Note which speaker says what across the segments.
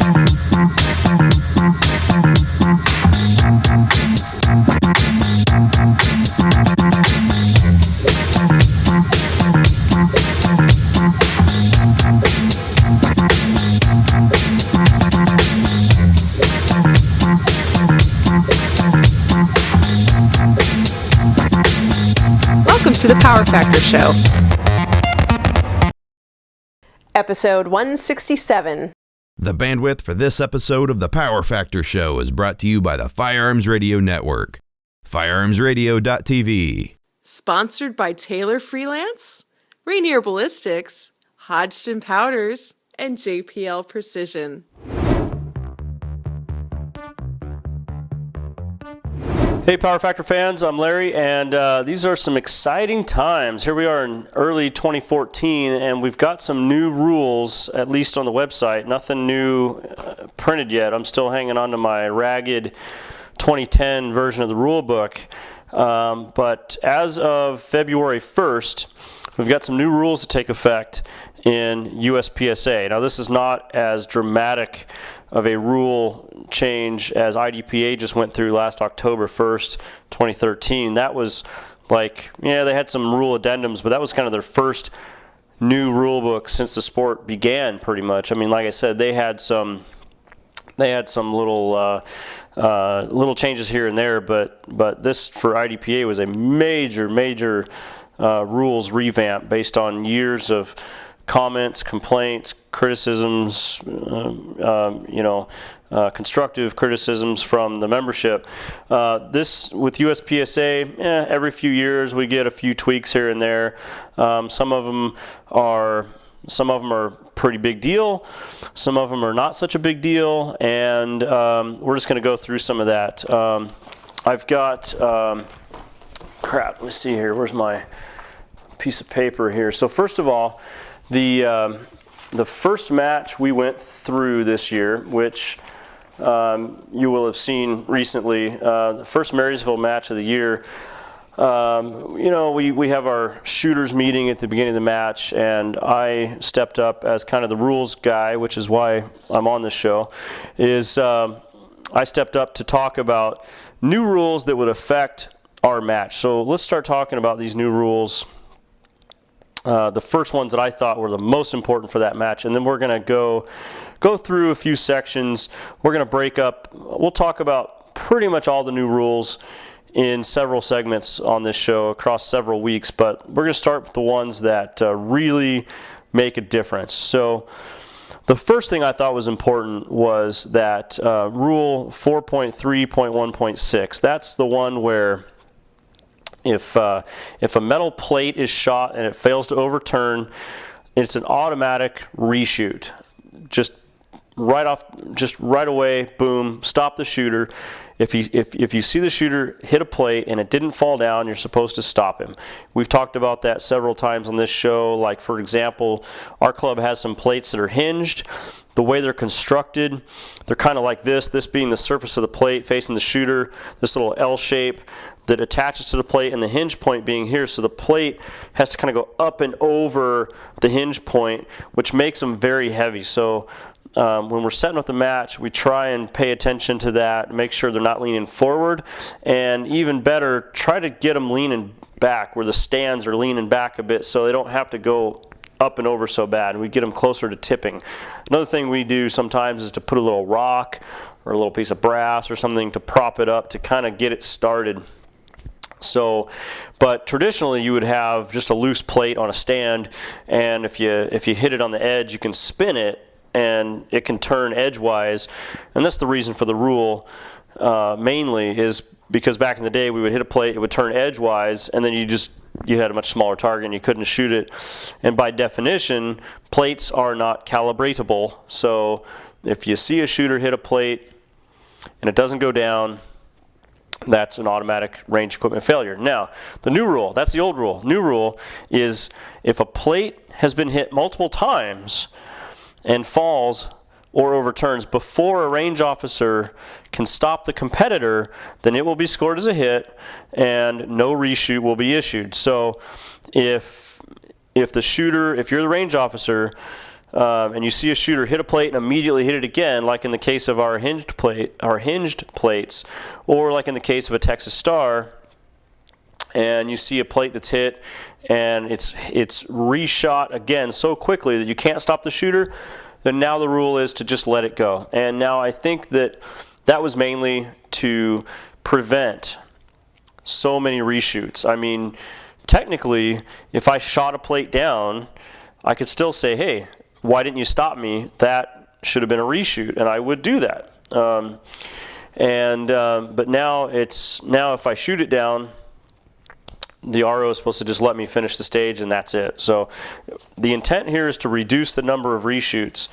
Speaker 1: Welcome to the Power Factor Show. Episode 167.
Speaker 2: The bandwidth for this episode of the Power Factor Show is brought to you by the Firearms Radio Network. Firearmsradio.tv.
Speaker 3: Sponsored by Taylor Freelance, Rainier Ballistics, Hodgson Powders, and JPL Precision.
Speaker 4: Hey Power Factor fans, I'm Larry, and these are some exciting times. Here we are in early 2014, and we've got some new rules, at least on the website. Nothing new printed yet. I'm still hanging on to my ragged 2010 version of the rule book. But as of February 1st, we've got some new rules to take effect in USPSA. Now, this is not as dramatic of a rule change as IDPA just went through last October 1st, 2013. That was like, yeah, they had some rule addendums, but that was kind of their first new rule book since the sport began, pretty much. I mean, like I said, they had some little changes here and there, but this for IDPA was a major rules revamp based on years of comments, complaints, criticisms, constructive criticisms from the membership. This with USPSA, every few years we get a few tweaks here and there. Some of them are pretty big deal. Some of them are not such a big deal, and we're just going to go through some of that. I've got crap. Let's see here. Where's my piece of paper here? So first of all, the first match we went through this year, which you will have seen recently, the first Marysville match of the year. We have our shooters meeting at the beginning of the match, and I stepped up as kind of the rules guy, which is why I'm on this show. I stepped up to talk about new rules that would affect our match. So let's start talking about these new rules. The first ones that I thought were the most important for that match, and then we're going to go through a few sections. We're going to break up. We'll talk about pretty much all the new rules in several segments on this show across several weeks, but we're going to start with the ones that really make a difference. So the first thing I thought was important was that Rule 4.3.1.6. That's the one where if a metal plate is shot and it fails to overturn, it's an automatic reshoot. Just right away, boom, stop the shooter. If you see the shooter hit a plate and it didn't fall down, you're supposed to stop him. We've talked about that several times on this show. Like, for example, our club has some plates that are hinged. The way they're constructed, they're kind of like this being the surface of the plate facing the shooter, this little L shape that attaches to the plate, and the hinge point being here. So the plate has to kind of go up and over the hinge point, which makes them very heavy. So when we're setting up the match, we try and pay attention to that, make sure they're not leaning forward, and even better, try to get them leaning back where the stands are leaning back a bit so they don't have to go up and over so bad. We get them closer to tipping. Another thing we do sometimes is to put a little rock or a little piece of brass or something to prop it up to kind of get it started. So, but traditionally you would have just a loose plate on a stand, and if you hit it on the edge, you can spin it and it can turn edgewise. And that's the reason for the rule, mainly, is because back in the day we would hit a plate, it would turn edgewise, and then you had a much smaller target and you couldn't shoot it. And by definition, plates are not calibratable. So if you see a shooter hit a plate and it doesn't go down, that's an automatic range equipment failure. Now, the new rule, that's the old rule. New rule is if a plate has been hit multiple times and falls or overturns before a range officer can stop the competitor, then it will be scored as a hit and no reshoot will be issued. So if you're the range officer, and you see a shooter hit a plate and immediately hit it again, like in the case of our hinged plates, or like in the case of a Texas Star, and you see a plate that's hit and it's reshot again so quickly that you can't stop the shooter, then now the rule is to just let it go. And now I think that was mainly to prevent so many reshoots. I mean, technically, if I shot a plate down, I could still say, hey, why didn't you stop me? That should have been a reshoot, and I would do that. But now if I shoot it down, the RO is supposed to just let me finish the stage, and that's it. So the intent here is to reduce the number of reshoots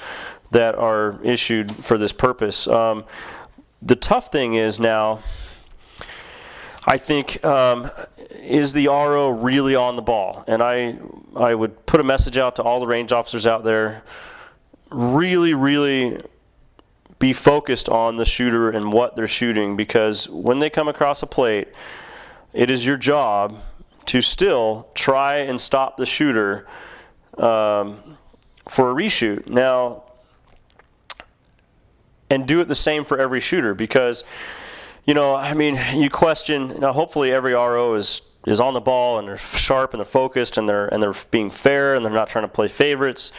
Speaker 4: that are issued for this purpose. The tough thing is now, I think, is the RO really on the ball? And I would put a message out to all the range officers out there, really, really be focused on the shooter and what they're shooting, because when they come across a plate, it is your job to still try and stop the shooter for a reshoot. Now, and do it the same for every shooter, because, I mean, you question, hopefully every RO is on the ball and they're sharp and they're focused and they're being fair and they're not trying to play favorites.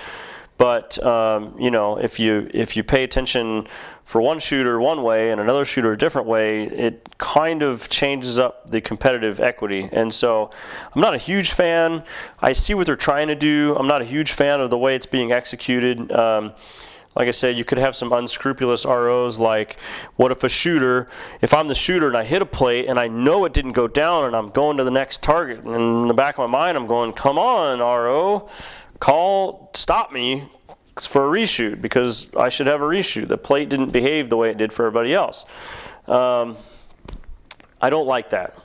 Speaker 4: But if you pay attention for one shooter one way and another shooter a different way, it kind of changes up the competitive equity. And so I'm not a huge fan. I see what they're trying to do. I'm not a huge fan of the way it's being executed. Like I said, you could have some unscrupulous ROs, like, what if I'm the shooter and I hit a plate and I know it didn't go down and I'm going to the next target, and in the back of my mind I'm going, come on, RO, stop me for a reshoot, because I should have a reshoot. The plate didn't behave the way it did for everybody else. I don't like that.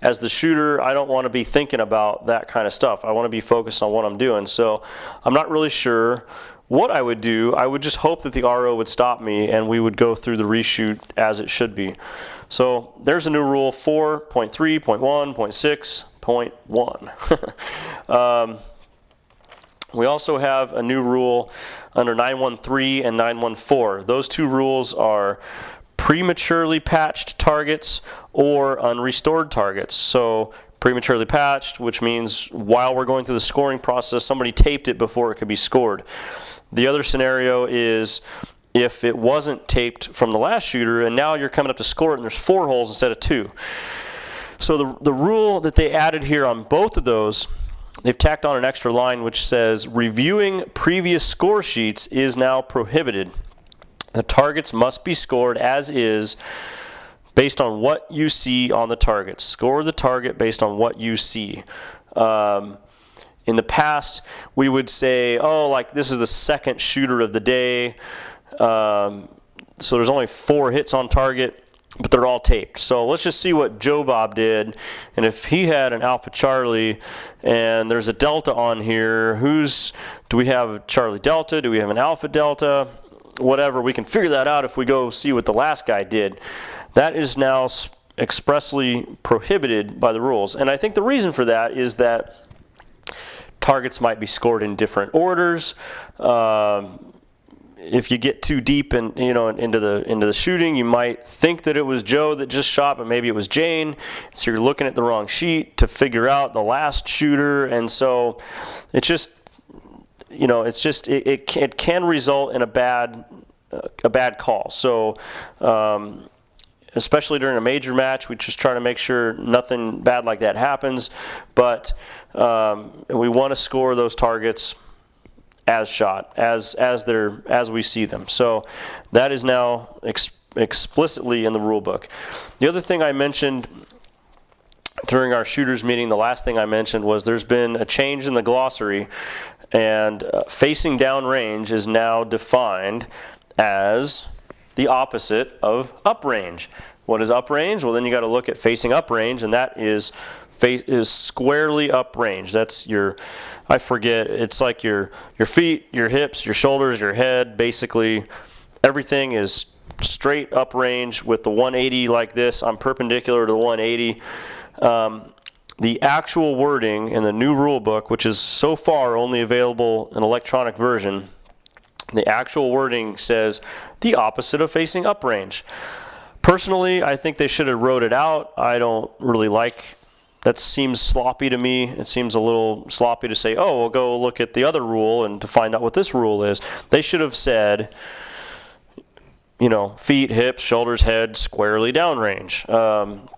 Speaker 4: As the shooter, I don't want to be thinking about that kind of stuff. I want to be focused on what I'm doing. So I'm not really sure what I would do. I would just hope that the RO would stop me and we would go through the reshoot as it should be. So there's a new rule, 4.3.1, 0.6.1. We also have a new rule under 913 and 914. Those two rules are prematurely patched targets or unrestored targets. So prematurely patched, which means while we're going through the scoring process, somebody taped it before it could be scored. The other scenario is if it wasn't taped from the last shooter and now you're coming up to score it and there's 4 holes instead of 2. So the rule that they added here on both of those, they've tacked on an extra line which says reviewing previous score sheets is now prohibited. The targets must be scored as is based on what you see on the target. Score the target based on what you see. In the past, we would say, like this is the second shooter of the day, so there's only 4 hits on target, but they're all taped. So let's just see what Joe Bob did, and if he had an Alpha Charlie and there's a Delta on here, do we have a Charlie Delta? Do we have an Alpha Delta? Whatever, we can figure that out if we go see what the last guy did. That is now expressly prohibited by the rules. And I think the reason for that is that targets might be scored in different orders. If you get too deep into the shooting, you might think that it was Joe that just shot, but maybe it was Jane. So you're looking at the wrong sheet to figure out the last shooter, and so it can result in a bad call. So especially during a major match, we just try to make sure nothing bad like that happens. But we want to score those targets as shot, as we see them. So that is now explicitly in the rule book. The other thing I mentioned during our shooters meeting, the last thing I mentioned was there's been a change in the glossary, and facing down range is now defined as the opposite of uprange. What is uprange? Well, then you got to look at facing uprange, and that is squarely uprange. That's it's like your feet, your hips, your shoulders, your head. Basically, everything is straight uprange with the 180 like this. I'm perpendicular to the 180. the actual wording in the new rule book, which is so far only available in electronic version, the actual wording says the opposite of facing uprange. Personally, I think they should have wrote it out. I don't really like that. Seems sloppy to me. It seems a little sloppy to say, oh, we'll go look at the other rule and to find out what this rule is. They should have said, feet, hips, shoulders, head, squarely downrange,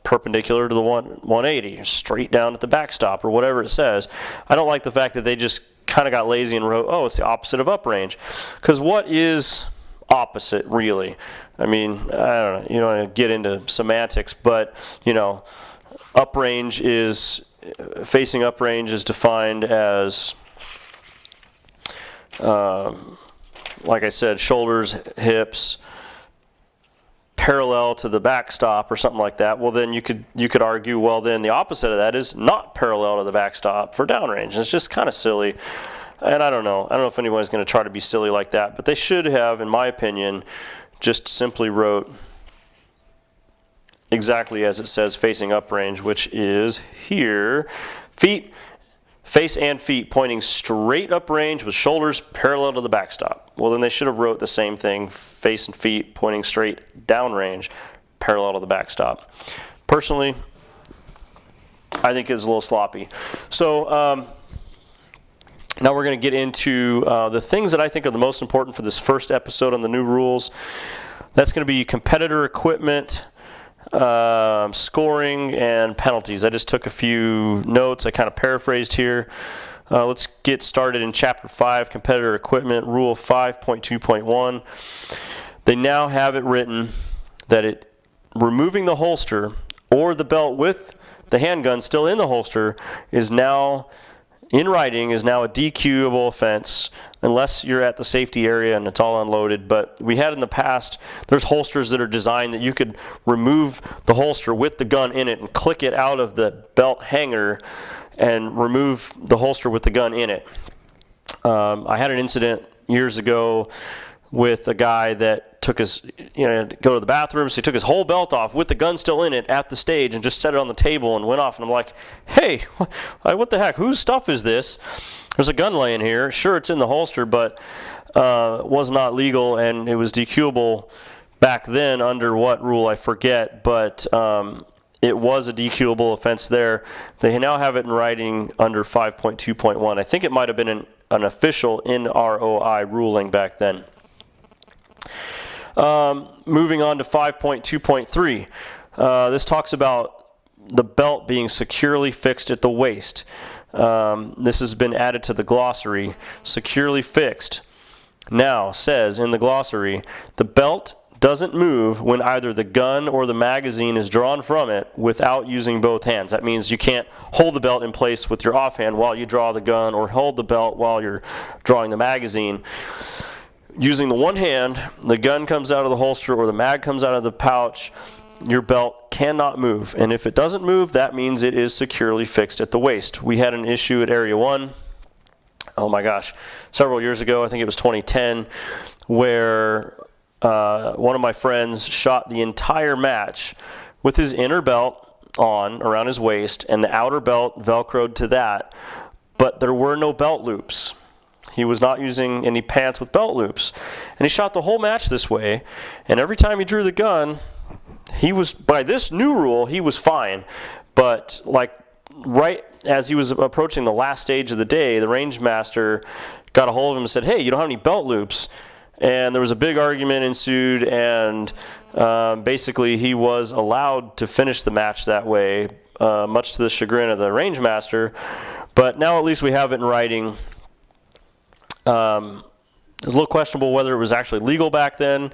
Speaker 4: perpendicular to the 180, straight down at the backstop, or whatever it says. I don't like the fact that they just kind of got lazy and wrote, oh, it's the opposite of uprange. Because what is opposite, really? I mean, I don't know, you don't want to get into semantics, but, facing uprange is defined as, like I said, shoulders, hips, parallel to the backstop or something like that. Well, then you could argue, well, then the opposite of that is not parallel to the backstop for downrange. It's just kind of silly. And I don't know if anyone's going to try to be silly like that, but they should have, in my opinion, just simply wrote exactly as it says facing uprange, which is here. Face and feet pointing straight uprange with shoulders parallel to the backstop. Well, then they should have wrote the same thing, face and feet pointing straight downrange, parallel to the backstop. Personally, I think it's a little sloppy. So now we're going to get into the things that I think are the most important for this first episode on the new rules. That's going to be competitor equipment, scoring, and penalties. I just took a few notes. I kind of paraphrased here. Let's get started in Chapter 5, Competitor Equipment, Rule 5.2.1. They now have it written that removing the holster or the belt with the handgun still in the holster is now, in writing, is now a DQable offense unless you're at the safety area and it's all unloaded. But we had in the past, there's holsters that are designed that you could remove the holster with the gun in it and click it out of the belt hanger and remove the holster with the gun in it. I had an incident years ago with a guy that took his, to go to the bathroom, so he took his whole belt off with the gun still in it at the stage and just set it on the table and went off. And I'm like, hey, what the heck? Whose stuff is this? There's a gun laying here. Sure, it's in the holster, but was not legal, and it was DQable back then under what rule, I forget, but it was a DQable offense there. They now have it in writing under 5.2.1. I think it might have been an official NROI ruling back then. Moving on to 5.2.3. This talks about the belt being securely fixed at the waist. This has been added to the glossary. Securely fixed now says in the glossary, the belt doesn't move when either the gun or the magazine is drawn from it without using both hands. That means you can't hold the belt in place with your offhand while you draw the gun, or hold the belt while you're drawing the magazine. Using the one hand, the gun comes out of the holster or the mag comes out of the pouch, your belt cannot move. And if it doesn't move, that means it is securely fixed at the waist. We had an issue at Area 1, oh my gosh, several years ago, I think it was 2010, where one of my friends shot the entire match with his inner belt on around his waist and the outer belt velcroed to that, but there were no belt loops. He was not using any pants with belt loops. And he shot the whole match this way, and every time he drew the gun, he was, by this new rule, he was fine. But like right as he was approaching the last stage of the day, the range master got a hold of him and said, hey, you don't have any belt loops. And there was a big argument ensued, and basically he was allowed to finish the match that way, much to the chagrin of the range master. But now at least we have it in writing. It's a little questionable whether it was actually legal back then,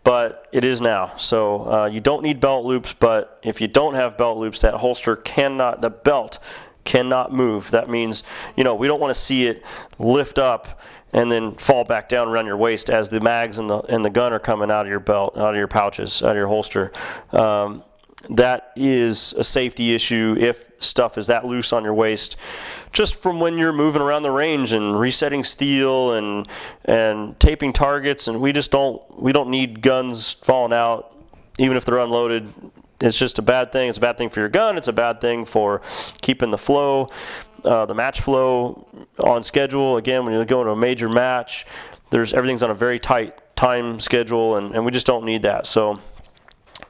Speaker 4: but it is now. So you don't need belt loops, but if you don't have belt loops, that holster cannot, the belt cannot move. That means, we don't want to see it lift up and then fall back down around your waist as the mags and the gun are coming out of your belt, out of your pouches, out of your holster. That is a safety issue if stuff is that loose on your waist, just from when you're moving around the range and resetting steel and taping targets. And we don't need guns falling out, even if they're unloaded. It's just a bad thing. It's a bad thing for your gun. It's a bad thing for keeping the flow, the match flow on schedule. Again, when you're going to a major match, everything's on a very tight time schedule, and we just don't need that. So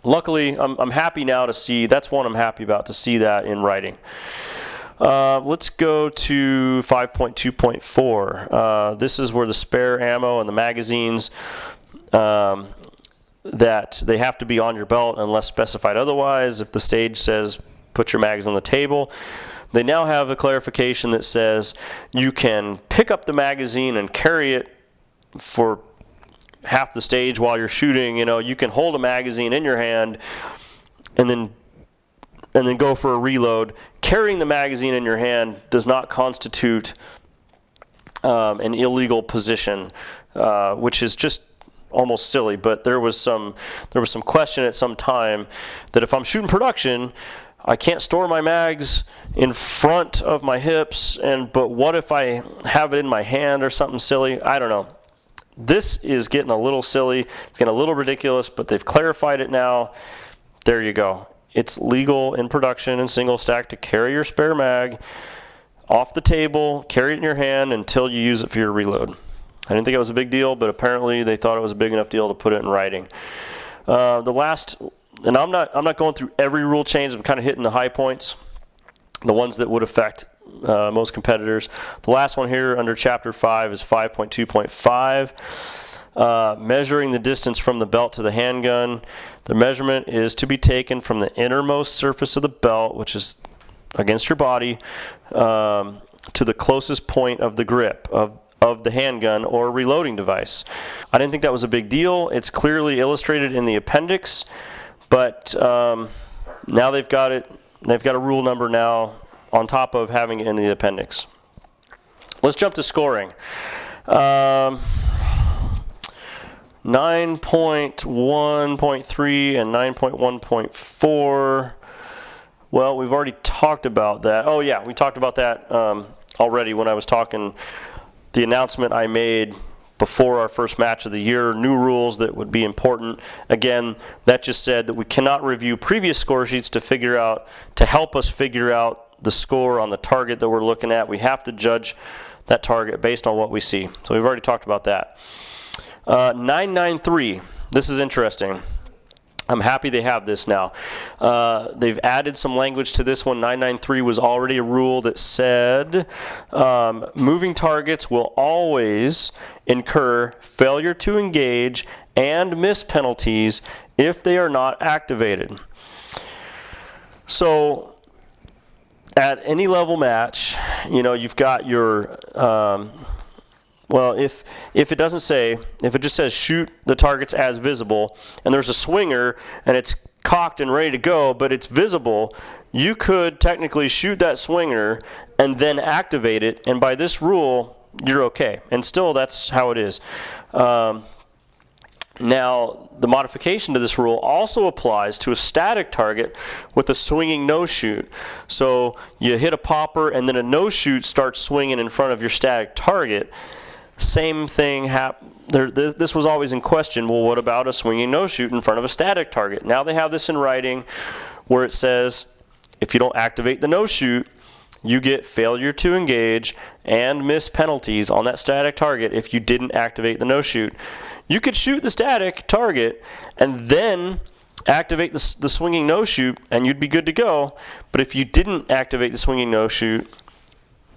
Speaker 4: luckily, I'm happy now to see, that's one I'm happy about, to see that in writing. Let's go to 5.2.4. This is where the spare ammo and the magazines, that they have to be on your belt unless specified otherwise. If the stage says put your mags on the table, they now have a clarification that says you can pick up the magazine and carry it for half the stage while you're shooting. You can hold a magazine in your hand and then go for a reload. Carrying the magazine in your hand does not constitute an illegal position, which is just almost silly. But there was some question at some time that if I'm shooting production, I can't store my mags in front of my hips, but what if I have it in my hand or something silly? I don't know. This is getting a little silly. It's getting a little ridiculous, but they've clarified it now. There you go. It's legal in production and single stack to carry your spare mag off the table, carry it in your hand until you use it for your reload. I didn't think it was a big deal, but apparently they thought it was a big enough deal to put it in writing. The last, and I'm not going through every rule change. I'm kind of hitting the high points, the ones that would affect most competitors. The last one here under Chapter 5 is 5.2.5. Measuring the distance from the belt to the handgun. The measurement is to be taken from the innermost surface of the belt, which is against your body, to the closest point of the grip of the handgun or reloading device. I didn't think that was a big deal. It's clearly illustrated in the appendix, but now they've got it. They've got a rule number now on top of having it in the appendix. Let's jump to scoring. 9.1.3 and 9.1.4. Well, we've already talked about that. Oh yeah, we talked about that already when I was talking. The announcement I made before our first match of the year, new rules that would be important. Again, that just said that we cannot review previous score sheets to help us figure out the score on the target that we're looking at. We have to judge that target based on what we see. So we've already talked about that. 993, this is interesting. I'm happy they have this now. They've added some language to this one. 993 was already a rule that said moving targets will always incur failure to engage and miss penalties if they are not activated. So at any level match, you've got your if it doesn't say, if it just says shoot the targets as visible, and there's a swinger and it's cocked and ready to go, but it's visible, you could technically shoot that swinger and then activate it, and by this rule, you're okay. And still, that's how it is. Now, the modification to this rule also applies to a static target with a swinging no-shoot. So you hit a popper and then a no-shoot starts swinging in front of your static target. Same thing this was always in question. Well, what about a swinging no-shoot in front of a static target? Now they have this in writing where it says if you don't activate the no-shoot, you get failure to engage and miss penalties on that static target if you didn't activate the no-shoot. You could shoot the static target and then activate the swinging no-shoot and you'd be good to go. But if you didn't activate the swinging no-shoot,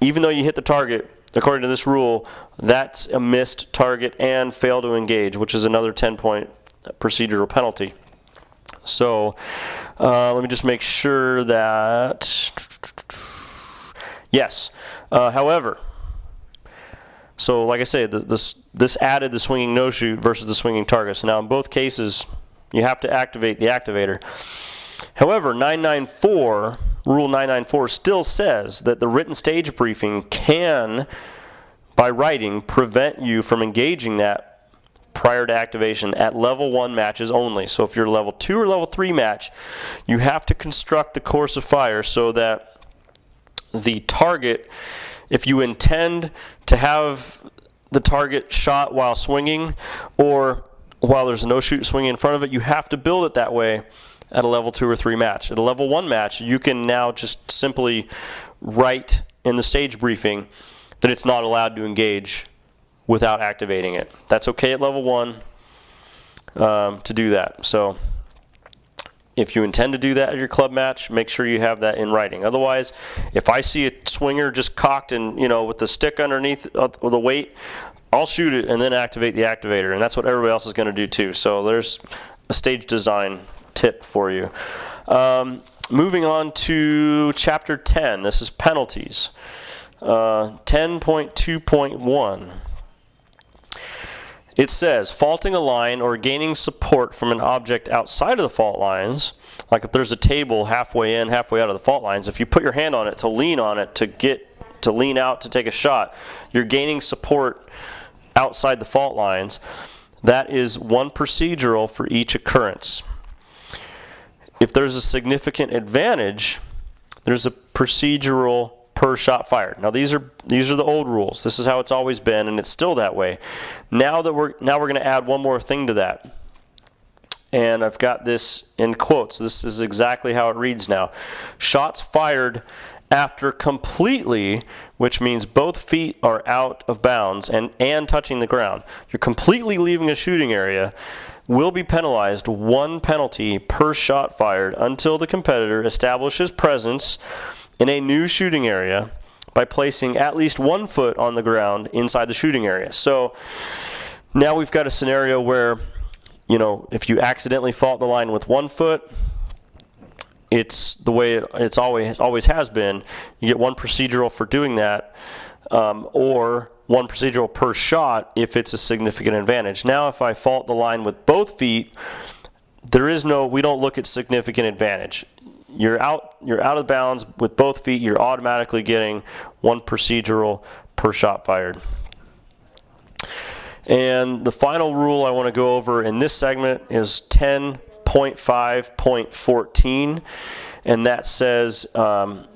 Speaker 4: even though you hit the target, according to this rule, that's a missed target and fail to engage, which is another 10-point procedural penalty. So let me just make sure that, yes. However, so like I say, this added the swinging no-shoot versus the swinging target. So now in both cases, you have to activate the activator. However, Rule 994 still says that the written stage briefing can, by writing, prevent you from engaging that prior to activation at level 1 matches only. So if you're a level 2 or level 3 match, you have to construct the course of fire so that the target, if you intend to have the target shot while swinging or while there's a no-shoot swinging in front of it, you have to build it that way at a level 2 or 3 match. At a level 1 match, you can now just simply write in the stage briefing that it's not allowed to engage without activating it. That's okay at level 1 to do that. So if you intend to do that at your club match, make sure you have that in writing. Otherwise, if I see a swinger just cocked and, with the stick underneath or the weight, I'll shoot it and then activate the activator, and that's what everybody else is going to do too. So there's a stage design tip for you. Moving on to Chapter 10. This is penalties. 10.2.1. It says, faulting a line or gaining support from an object outside of the fault lines, like if there's a table halfway in, halfway out of the fault lines, if you put your hand on it to lean on it, to lean out to take a shot, you're gaining support outside the fault lines. That is one procedural for each occurrence. If there's a significant advantage, there's a procedural per shot fired. Now these are the old rules. This is how it's always been, and it's still that way. Now we're going to add one more thing to that. And I've got this in quotes. This is exactly how it reads now. Shots fired after completely, which means both feet are out of bounds and touching the ground. You're completely leaving a shooting area, will be penalized 1 penalty per shot fired until the competitor establishes presence in a new shooting area by placing at least 1 foot on the ground inside the shooting area. So now we've got a scenario where, if you accidentally fault the line with 1 foot, it's the way it's always has been. You get 1 procedural for doing that, or 1 procedural per shot if it's a significant advantage. Now, if I fault the line with both feet, we don't look at significant advantage. You're out of bounds with both feet. You're automatically getting 1 procedural per shot fired. And the final rule I want to go over in this segment is 10.5.14, and that says a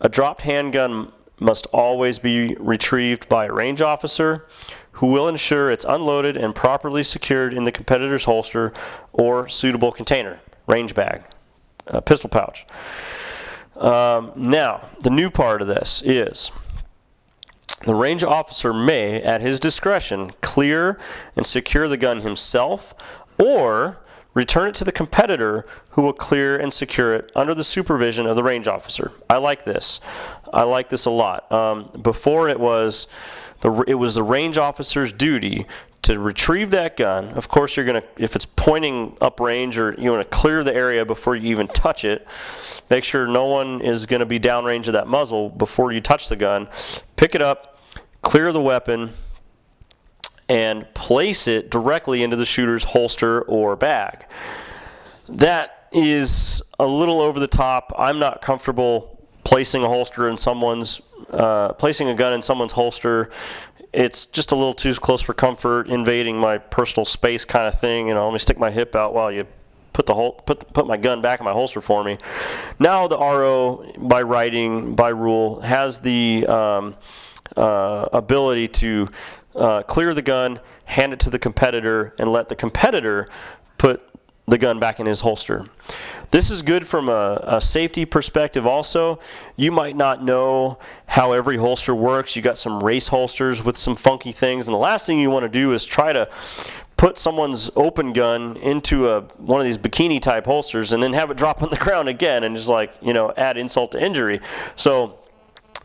Speaker 4: dropped handgun must always be retrieved by a range officer who will ensure it's unloaded and properly secured in the competitor's holster or suitable container, range bag, pistol pouch. Now, the new part of this is the range officer may, at his discretion, clear and secure the gun himself or return it to the competitor who will clear and secure it under the supervision of the range officer. I like this. I like this a lot. Before it was the range officer's duty to retrieve that gun. Of course, if it's pointing uprange, or you want to clear the area before you even touch it, make sure no one is going to be downrange of that muzzle before you touch the gun. Pick it up, clear the weapon, and place it directly into the shooter's holster or bag. That is a little over the top. I'm not comfortable placing a gun in someone's holster. It's just a little too close for comfort, invading my personal space kind of thing. Let me stick my hip out while you put my gun back in my holster for me. Now the RO, by rule, has the ability to clear the gun, hand it to the competitor, and let the competitor put the gun back in his holster. This is good from a safety perspective also. You might not know how every holster works. You got some race holsters with some funky things, and the last thing you want to do is try to put someone's open gun into one of these bikini type holsters and then have it drop on the ground again and just add insult to injury. So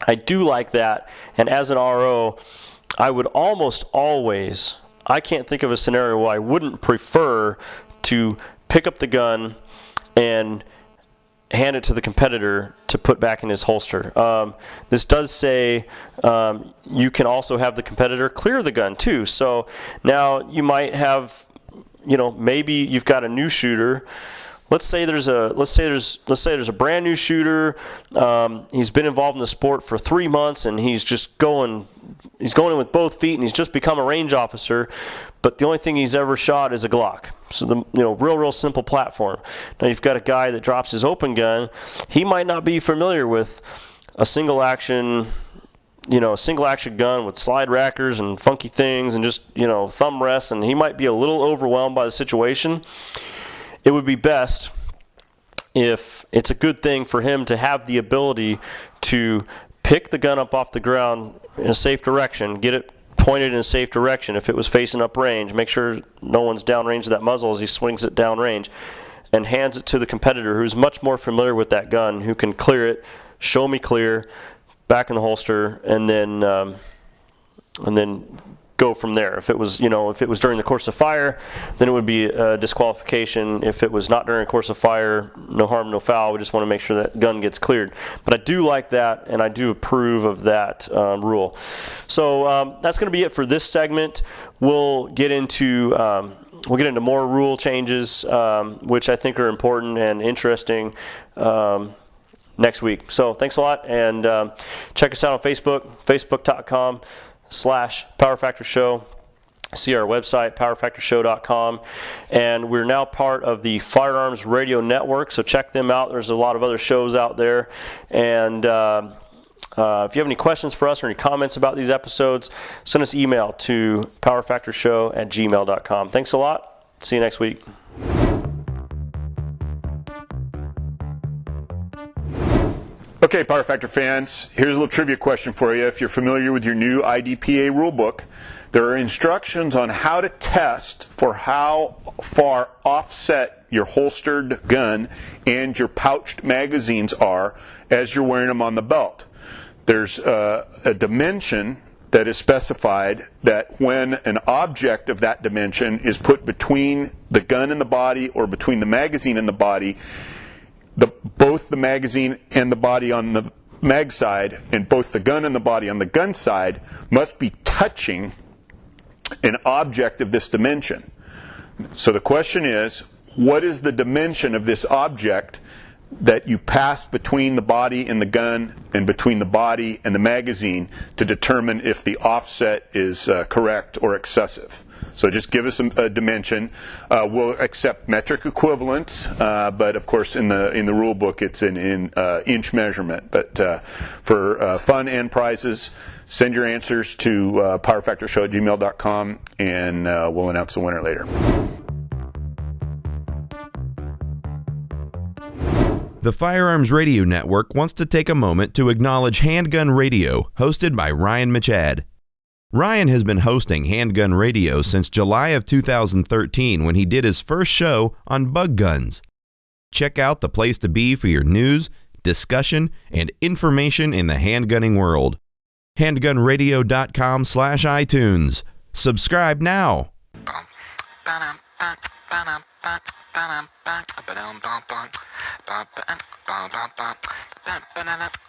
Speaker 4: I do like that, and as an RO, I would almost always, I can't think of a scenario where I wouldn't prefer to pick up the gun and hand it to the competitor to put back in his holster. This does say you can also have the competitor clear the gun too. So now you might have, maybe you've got a new shooter. Let's say there's a brand new shooter. He's been involved in the sport for 3 months, and he's going in with both feet, and he's just become a range officer. But the only thing he's ever shot is a Glock. So the real simple platform. Now you've got a guy that drops his open gun. He might not be familiar with a single action gun with slide rackers and funky things and just thumb rests, and he might be a little overwhelmed by the situation. It would be best if it's a good thing for him to have the ability to pick the gun up off the ground in a safe direction, get it pointed in a safe direction. If it was facing uprange, make sure no one's downrange of that muzzle as he swings it downrange, and hands it to the competitor who's much more familiar with that gun, who can clear it, show me clear, back in the holster, and then go from there. If it was during the course of fire, then it would be a disqualification. If it was not during the course of fire, no harm, no foul. We just want to make sure that gun gets cleared. But I do like that, and I do approve of that rule. So that's going to be it for this segment. We'll get into more rule changes, which I think are important and interesting, next week. So thanks a lot, and check us out on Facebook, facebook.com/PowerFactorShow. See our website, powerfactorshow.com, and we're now part of the Firearms Radio Network, so check them out. There's a lot of other shows out there, and if you have any questions for us or any comments about these episodes, send us email to powerfactorshow@gmail.com. Thanks a lot. See you next week.
Speaker 5: Okay, Power Factor fans, here's a little trivia question for you. If you're familiar with your new IDPA rulebook, there are instructions on how to test for how far offset your holstered gun and your pouched magazines are as you're wearing them on the belt. There's a dimension that is specified that when an object of that dimension is put between the gun and the body or between the magazine and the body, both the magazine and the body on the mag side and both the gun and the body on the gun side must be touching an object of this dimension. So the question is, what is the dimension of this object that you pass between the body and the gun and between the body and the magazine to determine if the offset is correct or excessive? So just give us a dimension. We'll accept metric equivalents, but of course in the rule book it's in inch measurement. But for fun and prizes, send your answers to powerfactorshow@gmail.com, and we'll announce the winner later.
Speaker 2: The Firearms Radio Network wants to take a moment to acknowledge Handgun Radio, hosted by Ryan Machad. Ryan has been hosting Handgun Radio since July of 2013 when he did his first show on bug guns. Check out the place to be for your news, discussion, and information in the handgunning world. handgunradio.com/iTunes. Subscribe now.